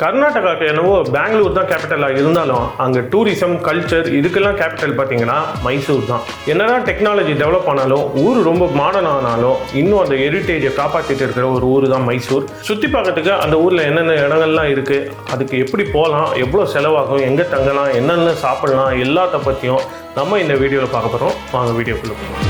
கர்நாடகாவுக்கு என்னவோ பெங்களூர் தான் கேபிட்டலாக இருந்தாலும் அங்கே டூரிசம் கல்ச்சர் இதுக்கெல்லாம் கேபிட்டல் பார்த்தீங்கன்னா மைசூர் தான். என்னதான் டெக்னாலஜி டெவலப் ஆனாலும் ஊர் ரொம்ப மாடர்ன் ஆனாலும் இன்னும் அந்த ஹெரிட்டேஜை காப்பாற்றிட்டு இருக்கிற ஒரு ஊர் தான் மைசூர். சுற்றி பார்க்கறதுக்கு அந்த ஊரில் என்னென்ன இடங்கள்லாம் இருக்குது, அதுக்கு எப்படி போகலாம், எவ்வளோ செலவாகும், எங்கே தங்கலாம், என்னென்ன சாப்பிடலாம், எல்லாத்த பற்றியும் நம்ம இந்த வீடியோவில் பார்க்க போகிறோம். வாங்க வீடியோக்குள்ளே போகலாம்.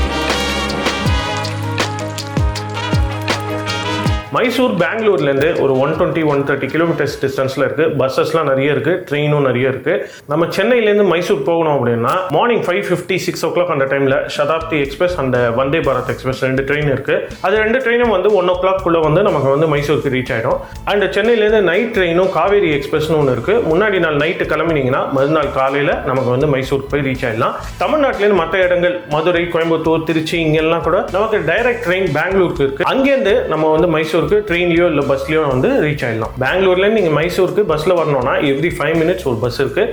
மைசூர் பெங்களூர்லேருந்து ஒரு 120-130 கிலோமீட்டர்ஸ் டிஸ்டன்ஸில் இருக்குது. பஸ்ஸஸ்லாம் நிறைய இருக்குது, ட்ரெயினும் நிறைய இருக்குது. நம்ம சென்னையிலேருந்து மைசூர் போகணும் அப்படின்னா மார்னிங் 5:50-6 o'clock அந்த டைமில் சதாப்தி எக்ஸ்பிரஸ் அந்த வந்தே பாரத் எக்ஸ்பிரஸ் 2 ட்ரெயின் இருக்குது. அது 2 ட்ரெயினும் வந்து 1 o'clock நமக்கு வந்து மைசூருக்கு ரீச் ஆகிடும். அண்ட் சென்னையிலேருந்து நைட் ட்ரெயினும் காவேரி எக்ஸ்பிரஸ்னு ஒன்று இருக்குது. முன்னாடி நாள் நைட்டு கிளம்பினீங்கன்னா மறுநாள் காலையில் நமக்கு வந்து மைசூருக்கு போய் ரீச் ஆகிடலாம். தமிழ்நாட்டிலேருந்து மற்ற இடங்கள் மதுரை, கோயம்புத்தூர், திருச்சி இங்கெல்லாம் கூட நமக்கு டைரக்ட் ட்ரெயின் பெங்களூருக்கு இருக்குது. அங்கேருந்து நம்ம வந்து மைசூர் ட்ரெயின்லயோ இல்ல பஸ்லயோ வந்து ரீச் ஆயிடலாம். பெங்களூர்ல நீங்க மைசூருக்கு பஸ்ல வரணும்னா எவ்ரி 5 minutes ஒரு பஸ் இருக்கு.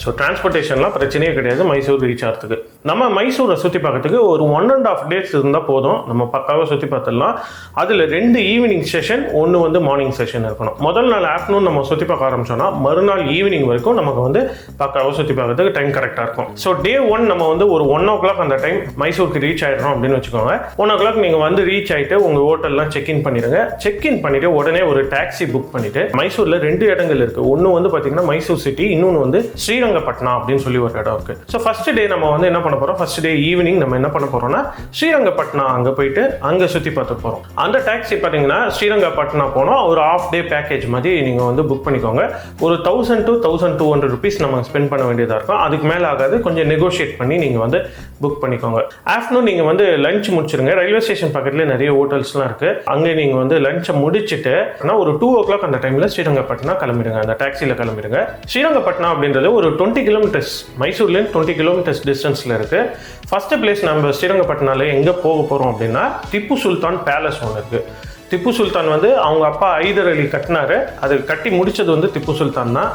ஸோ டிரான்ஸ்போர்ட்டேஷன்லாம் பிரச்சனையே கிடையாது மைசூர் ரீச் ஆகிறதுக்கு. நம்ம மைசூரை சுற்றி பார்க்கறதுக்கு ஒரு 1.5 days இருந்தால் போதும், நம்ம பக்காவாக சுற்றி பார்த்துடலாம். அதில் 2 ஈவினிங் செஷன், 1 வந்து மார்னிங் செஷன் இருக்கணும். முதல் நாள் ஆஃப்டர்நூன் நம்ம சுற்றி பார்க்க ஆரம்பிச்சோம்னா மறுநாள் ஈவினிங் வரைக்கும் நமக்கு வந்து பக்காவாக சுற்றி பார்க்கறதுக்கு டைம் கரெக்டாக இருக்கும். ஸோ டே 1 நம்ம வந்து ஒரு 1 o'clock அந்த டைம் மைசூருக்கு ரீச் ஆகிடுறோம் அப்படின்னு வச்சுக்கோங்க. 1 o'clock நீங்கள் வந்து ரீச் ஆகிட்டு உங்கள் ஹோட்டல்லாம் செக்இன் பண்ணிடுங்க. செக்இன் பண்ணிவிட்டு உடனே ஒரு டாக்ஸி புக் பண்ணிவிட்டு மைசூரில் 2 இடங்கள் இருக்குது. ஒன்று வந்து பார்த்தீங்கன்னா மைசூர் சிட்டி, இன்னொன்று வந்து ஸ்ரீரங்கப்பட்டினம் அப்படின்னு சொல்லி ஒரு இடம் இருக்கு. ஸோ ஃபர்ஸ்ட் டே நம்ம வந்து என்ன பண்ண போறோம், ஃபர்ஸ்ட் டே ஈவினிங் நம்ம என்ன பண்ண போறோம்னா ஸ்ரீரங்கப்பட்டினம் அங்கே போயிட்டு அங்கே சுற்றி பார்த்து போகிறோம். அந்த டாக்ஸி பார்த்தீங்கன்னா ஸ்ரீரங்கப்பட்டினம் போனோம் ஒரு ½ day பேக்கேஜ் மாதிரி நீங்கள் வந்து புக் பண்ணிக்கோங்க. ஒரு 1000 to 1200 rupees நம்ம ஸ்பெண்ட் பண்ண வேண்டியதாக இருக்கும். அதுக்கு மேலே ஆகாது, கொஞ்சம் நெகோஷியேட் பண்ணி நீங்கள் வந்து புக் பண்ணிக்கோங்க. ஆஃப்டர்நூன் நீங்கள் வந்து லஞ்ச் முடிச்சிருங்க. ரயில்வே ஸ்டேஷன் பக்கத்துல நிறைய ஹோட்டல்ஸ்லாம் இருக்கு. அங்கே நீங்கள் வந்து லஞ்சை முடிச்சுட்டு ஒரு 2 o'clock அந்த டைமில் ஸ்ரீரங்கப்பட்டினம் கிளம்பிடுங்க. அந்த டாக்ஸியில் கிளம்பிடுங்க. ஸ்ரீரங்கப்பட்டினம் அப்படின்றது ஒரு 20 கிலோமீட்டர்ஸ், மைசூர்லேருந்து 20 கிலோமீட்டர்ஸ் டிஸ்டன்ஸில் இருக்குது. ஃபர்ஸ்ட் பிளேஸ் நம்ம ஸ்ரீரங்கப்பட்டினால எங்கே போக போகிறோம் அப்படின்னா திப்பு சுல்தான் பேலஸ் ஒன்று இருக்குது. திப்பு சுல்தான் வந்து அவங்க அப்பா ஹைதர் அலி கட்டினாரு. அது கட்டி முடிச்சது வந்து திப்பு சுல்தான் தான்.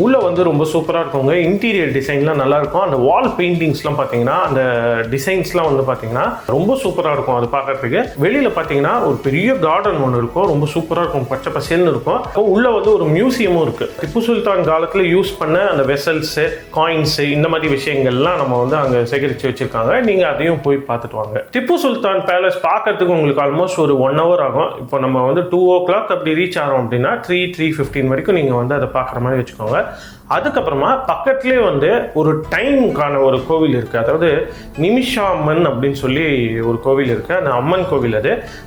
உள்ளே வந்து ரொம்ப சூப்பராக இருக்குங்க. இன்டீரியர் டிசைன்லாம் நல்லாயிருக்கும். அந்த வால் பெயிண்டிங்ஸ்லாம் பார்த்தீங்கன்னா அந்த டிசைன்ஸ்லாம் வந்து பார்த்தீங்கன்னா ரொம்ப சூப்பராக இருக்கும். அது பார்க்கறதுக்கு வெளியில் பார்த்தீங்கன்னா ஒரு பெரிய கார்டன் ஒன்று இருக்கும், ரொம்ப சூப்பராக இருக்கும், பச்சை பசேல்னு இருக்கும். உள்ளே வந்து ஒரு மியூசியமும் இருக்குது. திப்பு சுல்தான் காலத்தில் யூஸ் பண்ண அந்த வெசல்ஸு, காயின்ஸு, இந்த மாதிரி விஷயங்கள்லாம் நம்ம வந்து அங்கே சேகரித்து வச்சுருக்காங்க. நீங்கள் அதையும் போய் பார்த்துட்டு வாங்க. திப்பு சுல்தான் பேலஸ் பார்க்கறதுக்கு உங்களுக்கு ஆல்மோஸ்ட் ஒரு 1 hour ஆகும். இப்போ நம்ம வந்து 2 o'clock அப்படி ரீச் ஆகிறோம் அப்படின்னா 3:15 வரைக்கும் நீங்கள் வந்து அதை பார்க்குற மாதிரி வச்சுக்கோங்க. அதுக்கப்புறமா பக்கத்துலேயே வந்து ஒரு டைமுக்கான ஒரு கோவில் இருக்குது. அதாவது நிமிஷா அம்மன் அப்படின்னு சொல்லி ஒரு கோவில் இருக்குது. அந்த அம்மன் கோவில்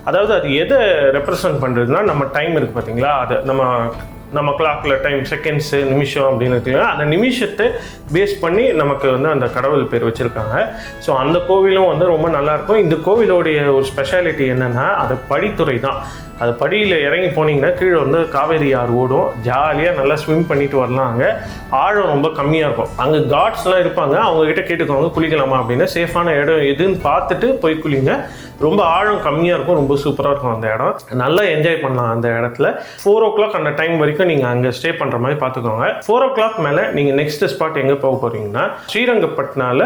அதாவது அது எதை ரெப்ரசன்ட் பண்ணுறதுன்னா நம்ம டைம் இருக்குது பார்த்தீங்களா, அது நம்ம கிளாக்கில் டைம் செகண்ட்ஸு நிமிஷம் அப்படின்னு இருக்குல்ல, அந்த நிமிஷத்தை பேஸ் பண்ணி நமக்கு வந்து அந்த கடவுள் பேர் வச்சுருக்காங்க. ஸோ அந்த கோவிலும் வந்து ரொம்ப நல்லாயிருக்கும். இந்த கோவிலோடைய ஒரு ஸ்பெஷாலிட்டி என்னென்னா அது படித்துறை தான். அது படியில் இறங்கி போனீங்கன்னா கீழே வந்து காவேரி ஆறு ஓடும். ஜாலியாக நல்லா ஸ்விம் பண்ணிட்டு வரலாம். அங்கே ஆழம் ரொம்ப கம்மியாக இருக்கும். அங்கே காட்ஸ்லாம் இருப்பாங்க, அவங்கக்கிட்ட கேட்டுக்கோங்க குளிக்கலாமா அப்படின்னு. சேஃபான இடம் எதுன்னு பார்த்துட்டு போய் குளிங்க. ரொம்ப ஆழம் கம்மியாக இருக்கும், ரொம்ப சூப்பராக இருக்கும் அந்த இடம். நல்லா என்ஜாய் பண்ணலாம் அந்த இடத்துல. 4 o'clock அந்த டைம் வரைக்கும் நீங்கள் அங்கே ஸ்டே பண்ணுற மாதிரி பார்த்துக்கோங்க. 4 o'clock மேலே நீங்கள் நெக்ஸ்ட் ஸ்பாட் எங்கே போக போகிறீங்கன்னா ஸ்ரீரங்கப்பட்டினால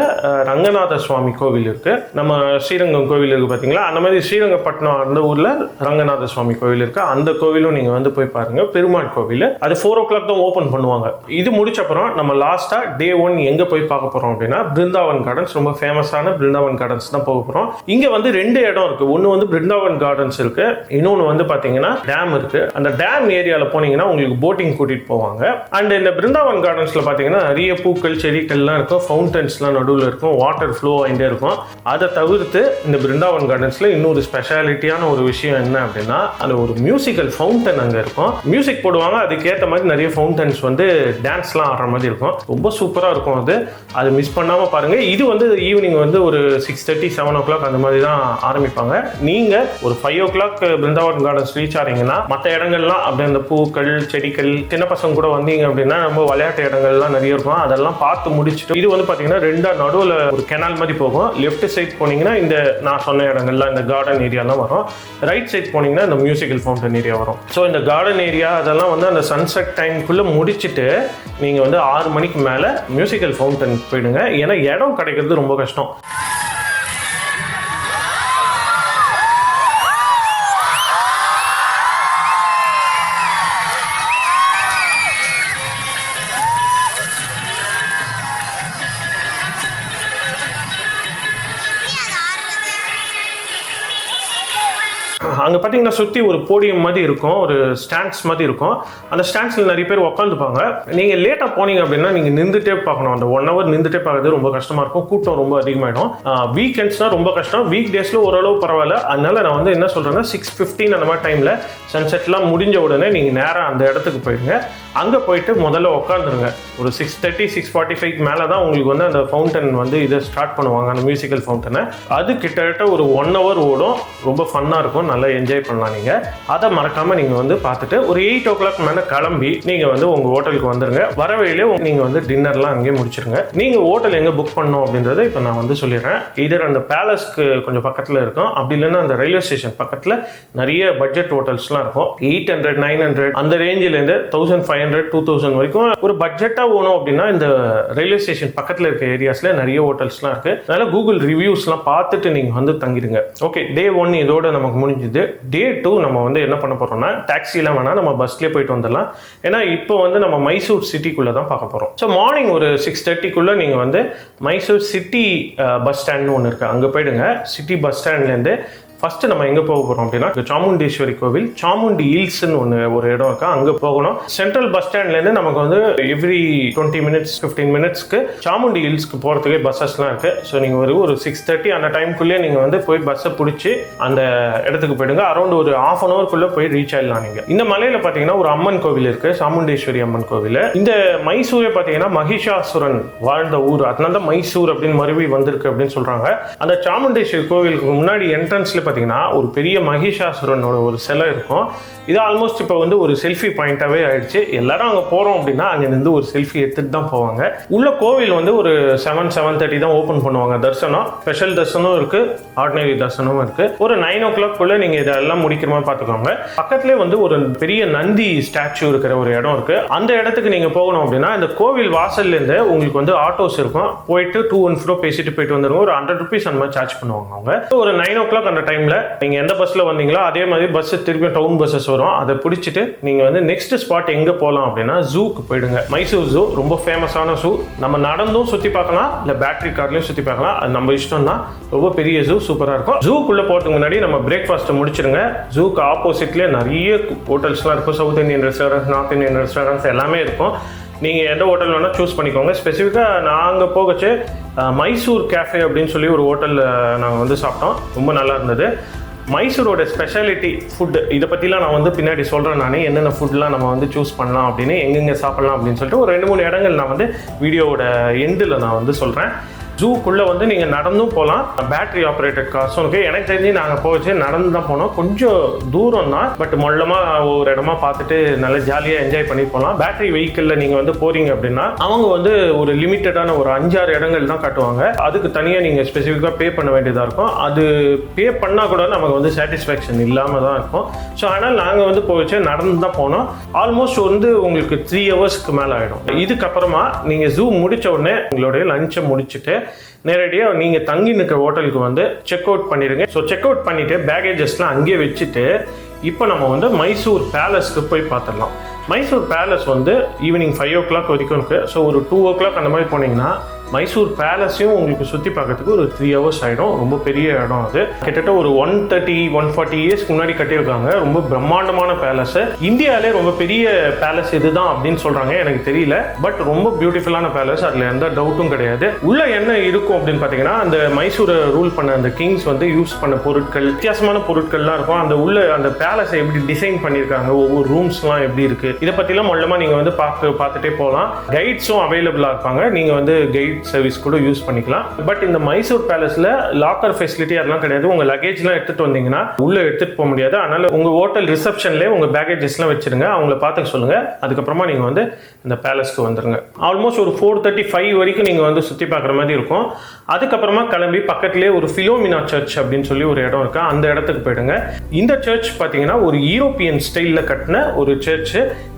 ரங்கநாத சுவாமி கோவில் இருக்குது. நம்ம ஸ்ரீரங்கம் கோவில் இருக்குது பார்த்தீங்களா, அந்த மாதிரி ஸ்ரீரங்கப்பட்டினம் அந்த ஊரில் ரங்கநாத சுவாமி கோவில் இருக்கு. அந்த கோவிலும் நீங்க வந்து போய் பாருங்க. பெருமாள் கோவில் அது 4 o'clock தான் ஓபன் பண்ணுவாங்க. இது முடிச்ச அப்புறம் நம்ம லாஸ்டா டே 1 எங்க போய் பார்க்க போறோம் அப்படின்னா பிருந்தாவன் கார்டன்ஸ். ரொம்ப ஃபேமஸான பிருந்தாவன் கார்டன்ஸ் தான் போக போறோம். இங்க வந்து 2 இடம் இருக்கு. ஒன்னு வந்து பிருந்தாவன் கார்டன்ஸ் இருக்கு, இன்னொன்னு வந்து பாத்தீங்கன்னா டேம் இருக்கு. அந்த டேம் ஏரியால போனீங்கன்னா உங்களுக்கு போட்டிங் கூட்டிட்டு போவாங்க. அண்ட் இந்த பிருந்தாவன் கார்டன்ஸ்ல பாத்தீங்கன்னா நிறைய பூக்கள், செடிகள்லாம் இருக்கும், ஃபவுண்டன்ஸ்லாம் நடுவில் இருக்கும், வாட்டர் ஃப்ளோ ஆகிட்டே இருக்கும். அதை தவிர்த்து இந்த பிருந்தாவன் கார்டன்ஸ்ல இன்னொரு ஸ்பெஷாலிட்டியான ஒரு விஷயம் என்ன அப்படின்னா அந்த ஒரு மியூசிக்கல் ஃபவுண்டன் அங்கே இருக்கும். மியூசிக் போடுவாங்க, அதுக்கேற்ற மாதிரி நிறைய ஃபவுண்டன்ஸ் வந்து டான்ஸ்லாம் ஆடுற மாதிரி இருக்கும். ரொம்ப சூப்பராக இருக்கும். அது மிஸ் பண்ணாமல் பாருங்கள். இது வந்து ஈவினிங் வந்து ஒரு 6:30, 7 o'clock அந்த மாதிரி தான் ஆரம்பிப்பாங்க. நீங்கள் ஒரு 5 o'clock பிருந்தாவன் கார்டன்ஸ் ரீச் ஆகிறீங்கன்னா மற்ற இடங்கள்லாம் அப்படி அந்த பூக்கள், செடிகள், சின்ன பசங்க கூட வந்தீங்க அப்படின்னா நம்ம விளையாட்டு இடங்கள்லாம் நிறைய இருக்கும். அதெல்லாம் பார்த்து முடிச்சுட்டு இது வந்து பார்த்தீங்கன்னா 2 நடுவில் ஒரு கெனால் மாதிரி போகும். லெஃப்ட் சைட் போனீங்கன்னா இந்த நான் சொன்ன இடங்கள்லாம் இந்த கார்டன் ஏரியாலாம் வரும். ரைட் சைட் போனீங்கன்னா இந்த மியூசிக்கல் ஃபவுண்டன் ஏரியா வரும். ஸோ இந்த கார்டன் ஏரியா அதெல்லாம் வந்து அந்த சன்செட் டைம்குள்ளே முடிச்சுட்டு நீங்கள் வந்து 6 மணிக்கு மேலே மியூசிக்கல் ஃபவுண்டன் போயிடுங்க. ஏன்னா இடம் கிடைக்கிறது ரொம்ப கஷ்டம். அங்கே பார்த்தீங்கன்னா சுற்றி ஒரு போடியம் மாதிரி இருக்கும், ஒரு ஸ்டாண்ட்ஸ் மாதிரி இருக்கும். அந்த ஸ்டாண்ட்ஸில் நிறைய பேர் உட்காந்துப்பாங்க. நீங்கள் லேட்டாக போனீங்க அப்படின்னா நீங்கள் நின்றுட்டே பார்க்கணும். அந்த 1 hour நின்றுட்டே பார்க்கறது ரொம்ப கஷ்டமாக இருக்கும், கூட்டம் ரொம்ப அதிகமாகிடும். வீக்கெண்ட்ஸ்னால் ரொம்ப கஷ்டம், வீக் டேஸில் ஓரளவு பரவாயில்ல. அதனால நான் வந்து என்ன சொல்கிறேன்னா 6:15 அந்த மாதிரி டைமில் சன்செட்லாம் முடிஞ்ச உடனே நீங்கள் நேராக அந்த இடத்துக்கு போயிடுங்க. அங்கே போயிட்டு முதல்ல உட்காந்துருங்க. ஒரு 6:30 6:45 மேலே தான் உங்களுக்கு வந்து அந்த ஃபவுண்டன் வந்து இதை ஸ்டார்ட் பண்ணுவாங்க, அந்த மியூசிக்கல் ஃபவுண்டனை. அது கிட்டத்தட்ட ஒரு 1 hour ஓடும். ரொம்ப ஃபன்னாக இருக்கும், நல்லா என்ஜாய் பண்ணலாம். நீங்கள் அதை மறக்காமல் நீங்கள் வந்து பார்த்துட்டு ஒரு 8 o'clock மேலே கிளம்பி நீங்கள் வந்து உங்கள் ஹோட்டலுக்கு வந்துடுங்க. வர வழியிலே நீங்கள் வந்து டின்னர்லாம் அங்கேயே முடிச்சிருங்க. நீங்கள் ஹோட்டல் எங்கே புக் பண்ணணும் அப்படின்றத இப்போ நான் வந்து சொல்லிடுறேன். இதர் அந்த பேலஸ்க்கு கொஞ்சம் பக்கத்தில் இருக்கும், அப்படி இல்லைன்னா அந்த ரயில்வே ஸ்டேஷன் பக்கத்தில் நிறைய பட்ஜெட் ஹோட்டல்ஸ்லாம் இருக்கும். 800 900 அந்த ரேஞ்சிலேருந்து 1500 2000 வரைக்கும் ஒரு பட்ஜெட்டாக போகணும் அப்படின்னா இந்த ரயில்வே ஸ்டேஷன் பக்கத்தில் இருக்க ஏரியாஸில் நிறைய ஹோட்டல்ஸ்லாம் இருக்குது. அதனால கூகுள் ரிவ்யூஸ்லாம் பார்த்துட்டு நீங்கள் வந்து தங்கிடுங்க. ஓகே, டே 1 இதோட நமக்கு முடிஞ்சுது. டே 2 நம்ம வந்து என்ன பண்ண போகிறோம்னா டாக்ஸிலாம் வேணால் நம்ம பஸ்லேயே போயிட்டு வந்துடலாம். ஏன்னா இப்போ வந்து நம்ம மைசூர் சிட்டிக்குள்ளே தான் பார்க்க போகிறோம். ஸோ மார்னிங் ஒரு 6:30 நீங்கள் வந்து மைசூர் சிட்டி பஸ் ஸ்டாண்ட்னு ஒன்று இருக்குது, அங்கே போயிடுங்க. சிட்டி பஸ் ஸ்டாண்ட்லேருந்து ஃபஸ்ட்டு நம்ம எங்கே போக போகிறோம் அப்படின்னா சாமுண்டீஸ்வரி கோவில், சாமுண்டி ஹில்ஸ்ன்னு ஒரு இடம் இருக்கா, அங்கே போகணும். சென்ட்ரல் பஸ் ஸ்டாண்ட்லேருந்து நமக்கு வந்து எவ்ரி 20 minutes 15 minutesக்கு சாமுண்டி ஹில்ஸ்க்கு போகிறதுக்கே பஸ்ஸஸ்லாம் இருக்குது. ஸோ நீங்கள் ஒரு 6:30 அந்த டைமுக்குள்ளேயே நீங்கள் வந்து போய் பஸ்ஸை பிடிச்சி அந்த இடத்துக்கு போயிடுங்க. அரௌண்ட் ஒரு 1/2 hour போய் ரீச் ஆகிடலாம். நீங்கள் இந்த மலையில் பார்த்தீங்கன்னா ஒரு அம்மன் கோவில் இருக்குது, சாமுண்டேஸ்வரி அம்மன் கோவில். இந்த மைசூரை பார்த்தீங்கன்னா மகிஷாசுரன் வாழ்ந்த ஊர், அதனால தான் மைசூர் அப்படின்னு மறுபடி வந்திருக்கு அப்படின்னு சொல்கிறாங்க. அந்த சாமுண்டேஸ்வரி கோவிலுக்கு முன்னாடி என்ட்ரன்ஸில் பார்த்தீங்கன்னா ஒரு பெரிய மகிஷாசுரனோட ஒரு சிலை இருக்கும். இது ஆல்மோஸ்ட் இப்போ வந்து ஒரு செல்ஃபி பாயிண்டாகவே ஆயிடுச்சு. எல்லாரும் அங்கே போகிறோம் அப்படின்னா அங்கே நின்று ஒரு செல்ஃபி எடுத்துட்டு தான் போவாங்க. உள்ள கோவில் வந்து ஒரு 7-7:30 தான் ஓப்பன் பண்ணுவாங்க. தரிசனம் ஸ்பெஷல் தரிசனம் இருக்குது, ஆர்டினரி தரிசனமும் இருக்குது. ஒரு 9 o'clock நீங்கள் இதெல்லாம் முடிக்கிற மாதிரி பார்த்துக்கோங்க. பக்கத்துலேயே வந்து ஒரு பெரிய நந்தி ஸ்டாச்சு இருக்கிற ஒரு இடம் இருக்குது. அந்த இடத்துக்கு நீங்கள் போகணும் அப்படின்னா இந்த கோவில் வாசல்லேருந்து உங்களுக்கு வந்து ஆட்டோஸ் இருக்கும், போயிட்டு to and fro பேசிட்டு போயிட்டு வந்துடுங்க. ஒரு 100 rupees அந்த மாதிரி சார்ஜ் பண்ணுவாங்க அவங்க. ஒரு 9 o'clock அந்த டைமில் நீங்கள் எந்த பஸ்ஸில் வந்தீங்களோ அதே மாதிரி பஸ் திருப்பி டவுன் பஸ்ஸஸ் வரும். அதை பிடிச்சிட்டு நீங்கள் வந்து நெக்ஸ்ட் ஸ்பாட் எங்கே போகலாம் அப்படின்னா ஜூக்கு போயிடுங்க. மைசூர் ஜூ ரொம்ப ஃபேமஸான ஜூ. நம்ம நடந்தும் சுற்றி பார்க்கலாம், இல்லை பேட்டரி கார்லையும் சுற்றி பார்க்கலாம், அது நம்ம இஷ்டம் தான். ரொம்ப பெரிய ஜூ, சூப்பராக இருக்கும். ஜூக்குள்ளே போகிறதுக்கு முன்னாடி நம்ம பிரேக்ஃபாஸ்ட்டை முடிச்சிருங்க. ஜூக்கு ஆப்போசிட்லேயே நிறைய ஹோட்டல்ஸ்லாம் இருக்கும். South Indian restaurants, north Indian restaurants எல்லாமே இருக்கும். நீங்கள் எந்த ஹோட்டல் வேணால் சூஸ் பண்ணிக்கோங்க. ஸ்பெசிஃபிக்காக நாங்கள் போகச்சு மைசூர் கேஃபே அப்படின்னு சொல்லி ஒரு ஹோட்டலில் நாங்கள் வந்து சாப்பிட்டோம். ரொம்ப நல்லா இருந்தது. மைசூரோட ஸ்பெஷாலிட்டி ஃபுட்டு இதை பற்றிலாம் நான் வந்து பின்னாடி சொல்கிறேன். நான் என்னென்ன ஃபுட்லாம் நம்ம வந்து சூஸ் பண்ணலாம் அப்படின்னு, எங்கெங்கே சாப்பிட்லாம் அப்படின்னு சொல்லிட்டு ஒரு 2-3 இடங்கள் நான் வந்து வீடியோவோட எண்டில் நான் வந்து சொல்கிறேன். ஜூக்குள்ளே வந்து நீங்கள் நடந்தும் போகலாம், பேட்டரி ஆப்ரேட்டட் கார்ஸும் இருக்குது. எனக்கு தெரிஞ்சு நாங்கள் போச்சு நடந்து தான் போனோம். கொஞ்சம் தூரம் தான், பட் மொல்லமாக ஒரு இடமா பார்த்துட்டு நல்லா ஜாலியாக என்ஜாய் பண்ணி போகலாம். பேட்டரி வெஹிக்கிளில் நீங்கள் வந்து போகிறீங்க அப்படின்னா அவங்க வந்து ஒரு லிமிட்டடான ஒரு 5-6 இடங்கள் தான் காட்டுவாங்க. அதுக்கு தனியாக நீங்கள் ஸ்பெசிஃபிக்காக பே பண்ண வேண்டியதாக இருக்கும். அது பே பண்ணால் கூட நமக்கு வந்து சாட்டிஸ்ஃபேக்ஷன் இல்லாமல் தான் இருக்கும். ஸோ அதனால் நாங்கள் வந்து போச்சு நடந்து தான் போனோம். ஆல்மோஸ்ட் வந்து உங்களுக்கு 3 hours மேலே ஆகிடும். இதுக்கப்புறமா நீங்கள் ஜூ முடித்த உடனே உங்களுடைய லஞ்சை முடிச்சுட்டு நேரடியாக நீங்கள் தங்கி நிற்கிற ஹோட்டலுக்கு வந்து செக் அவுட் பண்ணிடுங்க. ஸோ செக் அவுட் பண்ணிவிட்டு பேகேஜஸ்லாம் அங்கேயே வச்சுட்டு இப்போ நம்ம வந்து மைசூர் பேலஸ்க்கு போய் பார்த்துடலாம். மைசூர் பேலஸ் வந்து ஈவினிங் 5 o'clock வரைக்கும் இருக்குது. ஸோ ஒரு 2 o'clock அந்த மாதிரி போனீங்கன்னா மைசூர் பேலஸையும் உங்களுக்கு சுற்றி பார்க்கறதுக்கு ஒரு 3 hours ஆகிடும். ரொம்ப பெரிய இடம் அது. கிட்டத்தட்ட ஒரு 130-140 years முன்னாடி கட்டியிருக்காங்க. ரொம்ப பிரம்மாண்டமான பேலஸ். இந்தியாவிலே ரொம்ப பெரிய பேலஸ் இதுதான் அப்படின்னு சொல்கிறாங்க, எனக்கு தெரியல. பட் ரொம்ப பியூட்டிஃபுல்லான பேலஸ், அதில் எந்த டவுட்டும் கிடையாது. உள்ள என்ன இருக்கும் அப்படின்னு பார்த்தீங்கன்னா அந்த மைசூரை ரூல் பண்ண அந்த கிங்ஸ் வந்து யூஸ் பண்ண பொருட்கள், வித்தியாசமான பொருட்கள்லாம் இருக்கும். அந்த உள்ள அந்த பேலஸை எப்படி டிசைன் பண்ணியிருக்காங்க, ஒவ்வொரு ரூம்ஸ்லாம் எப்படி இருக்குது, இதை பற்றிலாம் மொல்லமாக நீங்கள் வந்து பார்த்துட்டே போகலாம். கைட்ஸும் அவைலபிளாக இருப்பாங்க. நீங்கள் வந்து கைட் சர்வீஸ் கூட யூஸ் பண்ணிக்கலாம். பட் இந்த மைசூர் பேலஸ்ல லாக்கர் ஃபெசிலிட்டி அதெல்லாம் கிடையாது. உங்க லக்கேஜ்லாம் எடுத்துட்டு வந்தீங்கன்னா உள்ள எடுத்துட்டு போக முடியாது. அதனால உங்க ஹோட்டல் ரிசப்ஷன்லேயே உங்க பேகேஜஸ்லாம் வச்சிருங்க, அவங்கள பார்த்துக்க சொல்லுங்க. அதுக்கப்புறமா நீங்க வந்து இந்த பேலஸ்க்கு வந்துருங்க. ஆல்மோஸ்ட் ஒரு 4:35 வரைக்கும் நீங்க வந்து சுற்றி பார்க்குற மாதிரி இருக்கும். அதுக்கப்புறமா கிளம்பி பக்கத்துலேயே ஒரு ஃபிலோமினா சர்ச் அப்படின்னு சொல்லி ஒரு இடம் இருக்கு, அந்த இடத்துக்கு போயிடுங்க. இந்த சர்ச் பார்த்தீங்கன்னா ஒரு யூரோப்பியன் ஸ்டைலில் கட்டின ஒரு சர்ச்.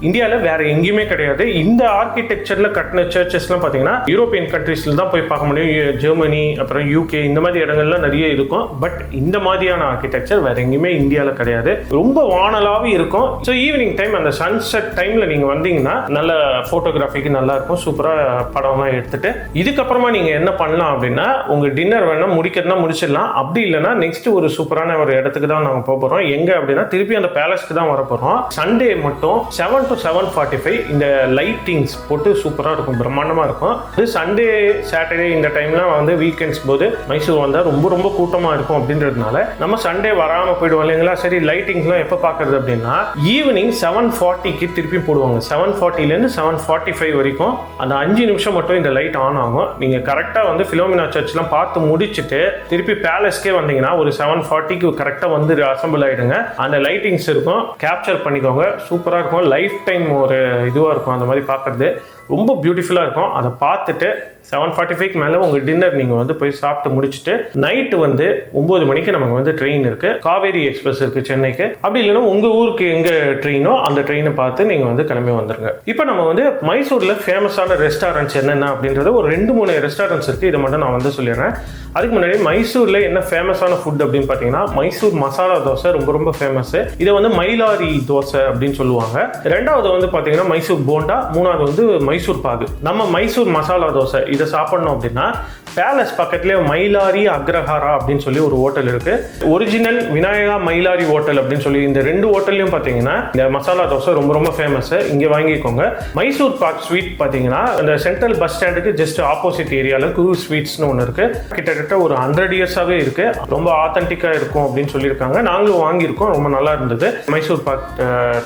இந்தியாவில் வேற எங்கேயுமே கிடையாது. இந்த ஆர்கிடெக்சர்ல கட்டின சர்ச்சஸ்லாம் பார்த்தீங்கன்னா யூரோப்பியன் கண்ட்ரி கண்ட்ரீஸில் தான் போய் பார்க்க முடியும். ஜெர்மனி, அப்புறம் யூகே, இந்த மாதிரி இடங்கள்லாம் நிறைய இருக்கும். பட் இந்த மாதிரியான ஆர்கிடெக்சர் வேற எங்கேயுமே இந்தியாவில் கிடையாது. ரொம்ப வானலாவே இருக்கும். ஸோ ஈவினிங் டைம் அந்த சன்செட் டைம்ல நீங்க வந்தீங்கன்னா நல்ல போட்டோகிராஃபிக்கு நல்லா இருக்கும். சூப்பரா படம்லாம் எடுத்துட்டு இதுக்கப்புறமா நீங்க என்ன பண்ணலாம் அப்படின்னா, உங்க டின்னர் வேணா முடிக்கிறதுனா முடிச்சிடலாம். அப்படி இல்லைன்னா நெக்ஸ்ட் ஒரு சூப்பரான ஒரு இடத்துக்கு தான் நாங்கள் போக போறோம். எங்க அப்படின்னா திருப்பி அந்த பேலஸ்க்கு தான் வர போறோம். சண்டே மட்டும் 7 to 7:45 இந்த லைட்டிங்ஸ் போட்டு சூப்பரா இருக்கும், பிரம்மாண்டமா இருக்கும். இது சண்டே சாட்டர்டே இந்த டைம்லாம் வந்து வீக்கெண்ட்ஸ் போது மைசூர் வந்தா ரொம்ப ரொம்ப கூட்டமா இருக்கும். அப்படின்றதுனால நம்ம சண்டே வராம போயிடுவோம் இல்லைங்களா. சரி, லைட்டிங்ஸ்லாம் எப்போ பார்க்கறது அப்படின்னா ஈவினிங் 7:40க்கு திருப்பி போடுவாங்க. 7:40லேருந்து 7:45 வரைக்கும் அந்த 5 நிமிஷம் மட்டும் இந்த லைட் ஆன் ஆகும். நீங்க கரெக்டா வந்து பிலோமினா சர்ச்லாம் பார்த்து முடிச்சுட்டு திருப்பி பேலஸ்க்கே வந்தீங்கன்னா ஒரு 7:40க்கு கரெக்டா வந்து அசம்பிள் ஆயிடுங்க. அந்த லைட்டிங்ஸ் இருக்கும், கேப்சர் பண்ணிக்கோங்க. சூப்பராக இருக்கும். லைஃப் டைம் ஒரு இதுவாக இருக்கும் அந்த மாதிரி பார்க்குறது. ரொம்ப பியூட்டிஃபுல்லாக இருக்கும். அதை பார்த்துட்டு 7:45க்கு மேலே உங்கள் டின்னர் நீங்கள் வந்து போய் சாப்பிட்டு முடிச்சுட்டு நைட்டு வந்து 9 மணிக்கு நமக்கு வந்து ட்ரெயின் இருக்குது. காவேரி எக்ஸ்பிரஸ் இருக்குது சென்னைக்கு. அப்படி இல்லைன்னா உங்கள் ஊருக்கு எங்கே ட்ரெயினோ அந்த ட்ரெயினை பார்த்து நீங்கள் வந்து கிளம்பி வந்துருங்க. இப்போ நம்ம வந்து மைசூரில் ஃபேமஸான ரெஸ்டாரண்ட்ஸ் என்னென்ன அப்படின்றது ஒரு 2-3 ரெஸ்டாரண்ட்ஸ் இருக்குது. இதை மட்டும் நான் வந்து சொல்லிடுறேன். அதுக்கு முன்னாடி மைசூரில் என்ன ஃபேமஸான ஃபுட் அப்படின்னு பார்த்தீங்கன்னா, மைசூர் மசாலா தோசை ரொம்ப ரொம்ப ஃபேமஸ். இதை வந்து மயிலாரி தோசை அப்படின்னு சொல்லுவாங்க. ரெண்டாவது வந்து பார்த்தீங்கன்னா மைசூர் போண்டா. மூணாவது வந்து மைசூர் பாகு. நம்ம மைசூர் மசாலா தோசை இதை சாப்பிடணும் அப்படின்னா பேலஸ் பக்கத்துலேயே மயிலாரி அக்ரஹாரா அப்படின்னு சொல்லி ஒரு ஹோட்டல் இருக்கு. ஒரிஜினல் விநாயகா மயிலாரி ஹோட்டல் அப்படின்னு சொல்லி இந்த 2 ஹோட்டல்லையும் பார்த்தீங்கன்னா இந்த மசாலா தோசை ரொம்ப ரொம்ப ஃபேமஸ். இங்கே வாங்கிக்கோங்க. மைசூர் பாக் ஸ்வீட் பார்த்தீங்கன்னா இந்த சென்ட்ரல் பஸ் ஸ்டாண்டுக்கு ஜஸ்ட் ஆப்போசிட் ஏரியாவில் குரு ஸ்வீட்ஸ்னு ஒன்று இருக்கு. கிட்டத்தட்ட ஒரு 100 இயர்ஸாகவே இருக்கு. ரொம்ப ஆத்தென்டிக்காக இருக்கும் அப்படின்னு சொல்லியிருக்காங்க. நாங்களும் வாங்கியிருக்கோம், ரொம்ப நல்லா இருந்தது. மைசூர் பாக்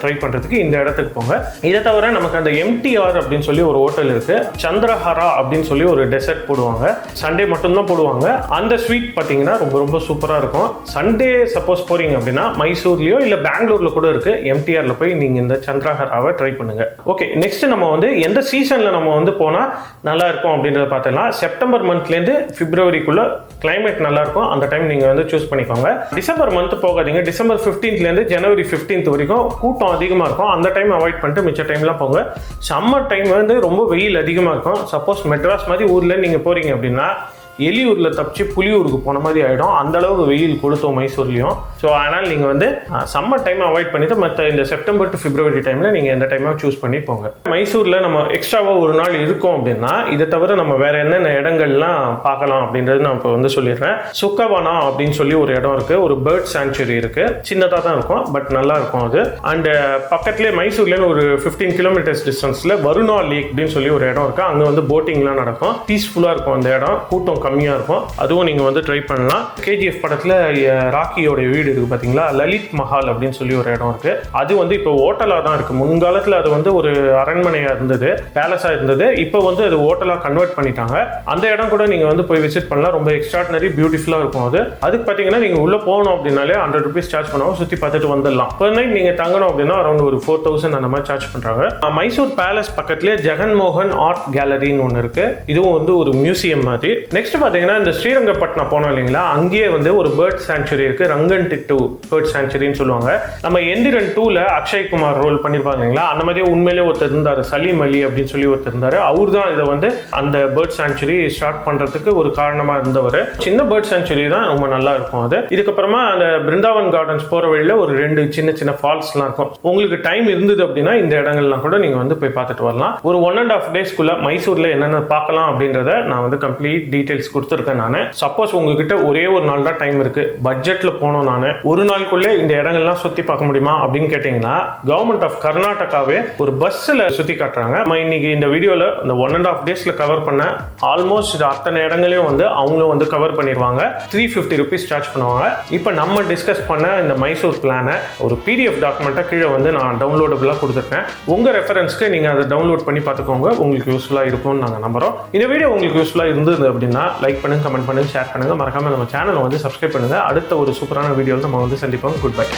ட்ரை பண்ணுறதுக்கு இந்த இடத்துக்கு போங்க. இதை தவிர நமக்கு அந்த MTR அப்படின்னு சொல்லி ஒரு ஹோட்டல் இருக்கு. சந்திரஹாரா அப்படின்னு சொல்லி ஒரு டெசர்ட் போடுவாங்க. சண்டே மட்டும்தான் போடுவாங்க. அந்த ஸ்வீட் பார்த்தீங்கன்னா ரொம்ப ரொம்ப சூப்பராக இருக்கும். சண்டே சப்போஸ் போறீங்க அப்படின்னா மைசூர்லயோ இல்லை பெங்களூர்ல கூட இருக்கு. MTRல போய் நீங்க இந்த சந்திரஹாராவை ட்ரை பண்ணுங்க. ஓகே, நெக்ஸ்ட் நம்ம வந்து எந்த சீசன்ல நம்ம வந்து போனா நல்லா இருக்கும் அப்படின்றத பார்த்தலாம். செப்டம்பர் மந்த்லேருந்து பிப்ரவரிக்குள்ள கிளைமேட் நல்லா இருக்கும். அந்த டைம் நீங்க வந்து சூஸ் பண்ணிக்கோங்க. டிசம்பர் மந்த் போகாதீங்க. டிசம்பர் 15லேருந்து ஜனவரி 15 வரைக்கும் கூட்டம் அதிகமாக இருக்கும். அந்த டைம் அவாய்ட் பண்ணிட்டு மிச்ச டைம்லாம் போங்க. சம்மர் டைம் வந்து ரொம்ப வெயில் அதிகமாக இருக்கும். சப்போஸ் மெட்ராஸ் மாதிரி ஊரில் நீங்கள் போகிறீங்க அப்படின்னா எலியூரில் தப்பிச்சு புலியூருக்கு போன மாதிரி ஆகிடும். அந்த அளவுக்கு வெயில் கொளுத்தோம் மைசூர்லையும். ஸோ அதனால் நீங்கள் வந்து சம்மர் டைம் அவாய்ட் பண்ணிவிட்டு மற்ற இந்த செப்டம்பர் டு பிப்ரவரி டைமில் நீங்கள் எந்த டைமாக சூஸ் பண்ணி போங்க. மைசூரில் நம்ம எக்ஸ்ட்ராவாக ஒரு நாள் இருக்கோம் அப்படின்னா இதை தவிர நம்ம வேறு என்னென்ன இடங்கள்லாம் பார்க்கலாம் அப்படின்றது நான் இப்போ வந்து சொல்லிடுறேன். சுக்கவானா அப்படின்னு சொல்லி ஒரு இடம் இருக்குது. ஒரு பேர்ட் சாங்சுரி இருக்குது. சின்னதாக தான் இருக்கும், பட் நல்லா இருக்கும் அது. அண்ட் பக்கத்துலேயே மைசூர்லேருந்து ஒரு 15 கிலோமீட்டர்ஸ் டிஸ்டன்ஸில் வருணா லேக் அப்படின்னு சொல்லி ஒரு இடம் இருக்குது. அங்கே வந்து போட்டிங்லாம் நடக்கும். பீஸ்ஃபுல்லாக இருக்கும் அந்த இடம். கூட்டம் கம்மியாக இருக்கும். அதுவும் நீங்கள் வந்து ட்ரை பண்ணலாம். KGF படத்தில் ராக்கியோட வீடு இருக்குது பார்த்தீங்களா, லலித் மஹால் அப்படின்னு சொல்லி ஒரு இடம் இருக்குது. அது வந்து இப்போ ஹோட்டலாக தான் இருக்குது. முன்காலத்தில் அது வந்து ஒரு அரண்மனையாக இருந்தது, பேலஸாக இருந்தது. இப்போ வந்து அது ஹோட்டலாக கன்வெர்ட் பண்ணிட்டாங்க. அந்த இடம் கூட நீங்கள் வந்து போய் விசிட் பண்ணலாம். ரொம்ப எக்ஸ்ட்ராடினரி பியூட்டிஃபுல்லாக இருக்கும் அது. அதுக்கு பார்த்தீங்கன்னா நீங்கள் உள்ளே போகணும் அப்படின்னாலே 100 rupees சார்ஜ் பண்ணுவோம். சுற்றி பார்த்துட்டு வந்துடலாம். பர் நைட் நீங்கள் தங்கணும் அப்படின்னா அரௌண்ட் ஒரு 4000 அந்த மாதிரி சார்ஜ் பண்ணுறாங்க. மைசூர் பேலஸ் பக்கத்துலேயே ஜெகன்மோகன் ஆர்ட் கேலரின்னு ஒன்று இருக்குது. இதுவும் வந்து ஒரு மியூசியம் மாதிரி. நெக்ஸ்ட் பார்த்தீங்கன்னா இந்த ஸ்ரீரங்கப்பட்டினம் போனோம் இல்லைங்களா, அங்கேயே வந்து ஒரு பேர்ட் சாங்சுரி இருக்கு. ரங்கன்டிட்டு பேர்ட் சாங்சுரின்னு சொல்லுவாங்க. நம்ம எந்திரன் 2ல அக்ஷய் குமார் ரோல் பண்ணிருப்பாங்க இல்லைங்களா, அந்த மாதிரியே உண்மையிலே ஒருத்தர் இருந்தாரு, சலீம் அலி அப்படின்னு சொல்லி ஒருத்தர் இருந்தாரு. அவர் தான் இதை வந்து அந்த பேர்ட் சாங்சுரி ஸ்டார்ட் பண்றதுக்கு ஒரு காரணமா இருந்தவர். சின்ன பேர்ட் சாங்சுரி தான், ரொம்ப நல்லா இருக்கும் அது. இதுக்கப்புறமா அந்த பிருந்தாவன் கார்டன்ஸ் போற வழியில ஒரு 2 சின்ன சின்ன ஃபால்ஸ்லாம் இருக்கும். உங்களுக்கு டைம் இருந்தது அப்படின்னா இந்த இடங்கள்லாம் கூட நீங்க வந்து போய் பார்த்துட்டு வரலாம். ஒரு 1.5 daysக்குள்ள மைசூர்ல என்னென்ன பார்க்கலாம் அப்படின்றத நான் வந்து கம்ப்ளீட் டீடைல்ஸ் கொடுத்துருக்கேன் நான். சப்போஸ் உங்ககிட்ட ஒரே ஒரு நாள் தான் டைம் இருக்கு, பட்ஜெட்ல போனோம், நான் ஒரு நாளுக்குள்ளே இந்த இடங்கள்லாம் சுத்தி பார்க்க முடியுமா அப்படின்னு கேட்டீங்கன்னா கவர்மெண்ட் ஆஃப் கர்நாடகாவே ஒரு பஸ்ல சுத்தி காட்டுறாங்க. நம்ம இன்னைக்கு இந்த வீடியோல இந்த 1.5 daysல கவர் பண்ண ஆல்மோஸ்ட் அத்தனை இடங்களையும் வந்து அவங்களும் வந்து கவர் பண்ணிடுவாங்க. 350 rupees சார்ஜ் பண்ணுவாங்க. இப்போ நம்ம டிஸ்கஸ் பண்ண இந்த மைசூர் பிளானை ஒரு PDF டாக்குமெண்ட்டா கீழே வந்து நான் டவுன்லோடபிளா கொடுத்துருக்கேன். உங்க ரெஃபரன்ஸ்க்கு நீங்க அதை டவுன்லோட் பண்ணி பார்த்துக்கோங்க. உங்களுக்கு யூஸ்ஃபுல்லா இருக்கும்னு நாங்கள் நம்புறோம். இந்த வீடியோ உங்களுக்கு யூஸ்ஃபுல்லா இருந்தது அப்படின்னா லைக் பண்ணுங்க, கமெண்ட் பண்ணுங்க, ஷேர் பண்ணுங்க. மறக்காம நம்ம சேனலை வந்து சப்ஸ்கிரைப் பண்ணுங்க. அடுத்த ஒரு சூப்பரான வீடியோவில் நம்ம வந்து சந்திப்போம். Good bye.